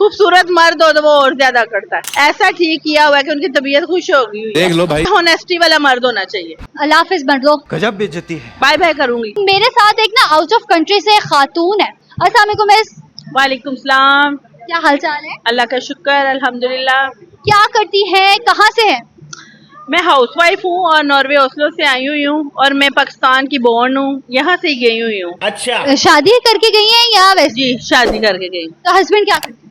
खूबसूरत मर्द हो तो वो और ज्यादा करता है। ऐसा ठीक किया हुआ है कि उनकी तबीयत खुश हो गई। देख लो भाई, ऑनेस्टी वाला मर्द होना चाहिए। अल्लाह हाफिज मर्दो। गजब बेइज्जती है। बाय बाय करूंगी। मेरे साथ एक ना आउट ऑफ कंट्री से खातून है। अस्सलाम वालेकुम मिस, वालेकुम सलाम। क्या हाल चाल है? अल्लाह का शुक्र, अल्हम्दुलिल्लाह। क्या करती है, कहाँ से है? मैं हाउसवाइफ हूँ और नॉर्वे ओस्लो से आई हुई हूँ और मैं पाकिस्तान की बोर्न हूँ, यहाँ से ही गई हुई हूँ। अच्छा, शादी करके गई है या वैसे? जी शादी करके गई। तो हस्बैंड क्या करते हैं?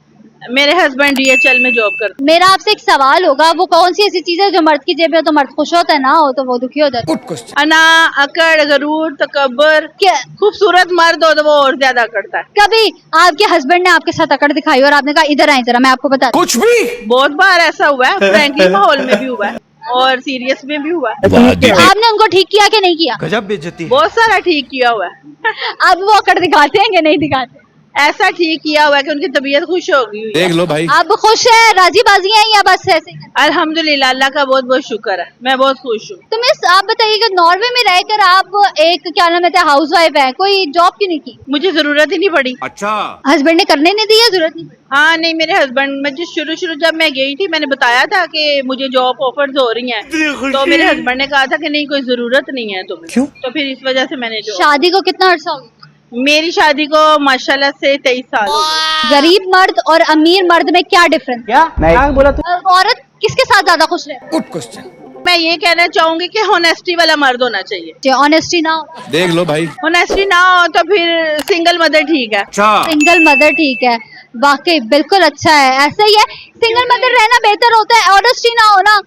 मेरे हस्बैंड DHL में जॉब करते मेरा आपसे एक सवाल होगा, वो कौन सी ऐसी चीज है जो मर्द की जेब में हो तो मर्द खुश होता है, ना हो तो वो दुखी हो जाता है? हैं। अना, अकड़, गरूर, तकबर। क्या खूबसूरत मर्द हो तो वो और ज्यादा करता है। कभी आपके हस्बैंड ने आपके साथ अकड़ दिखाई और आपने कहा इधर आए जरा मैं आपको बता दूं? कुछ भी बहुत बार ऐसा हुआ है, फ्रैंकली माहौल में भी हुआ है और सीरियस में भी हुआ है। आपने उनको ठीक किया कि नहीं किया? गजब बेइज्जती है। बहुत सारा ठीक किया हुआ है। अब वो अकड़ दिखाते हैं कि नहीं दिखाते? ऐसा ठीक किया हुआ है कि उनकी तबीयत खुश हो गई। देख लो भाई, आप खुश है, राजी बाजी हैं या बस ऐसे ही? अल्हम्दुलिल्लाह, अल्लाह का बहुत बहुत शुक्र है, मैं बहुत खुश हूँ। तो मिस आप बताइएगा, नॉर्वे में रहकर आप एक क्या नाम है हाउस वाइफ है, कोई जॉब क्यों नहीं की? मुझे जरूरत ही नहीं पड़ी। अच्छा, हस्बैंड ने करने नहीं दिया, जरूरत नहीं पड़ी? हाँ नहीं, मेरे हस्बैंड, मैं शुरू जब मैं गई थी मैंने बताया था कि मुझे जॉब ऑफर्स हो रही हैं, तो मेरे हस्बैंड ने कहा था कि नहीं कोई जरूरत नहीं है तुम्हें। क्यों? तो फिर इस वजह से मैंने जो शादी को कितना अर्सा हो गया? मेरी शादी को माशाल्लाह से 23 साल हो गए। गरीब मर्द और अमीर मर्द में क्या डिफरेंस? क्या मैं बोला तू? औरत किसके साथ ज्यादा खुश रहती गुड क्वेश्चन। मैं ये कहना चाहूंगी कि ऑनेस्टी वाला मर्द होना चाहिए। है? ऑनेस्टी ना हो, देख लो भाई, ऑनेस्टी ना हो तो फिर सिंगल मदर ठीक है। अच्छा, सिंगल मदर ठीक है। वाकई बिल्कुल अच्छा है, ऐसा ही है। सिंगल मदर रहना बेहतर होता है, ऑनेस्टी ना हो ना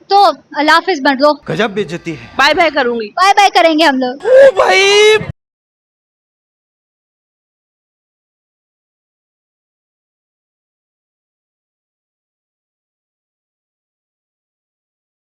तो अल्लाह हाफिज मर्दो। गजब बेइज्जती है। बाय बाय करूंगी। बाय बाय करेंगे हम लोग। भाई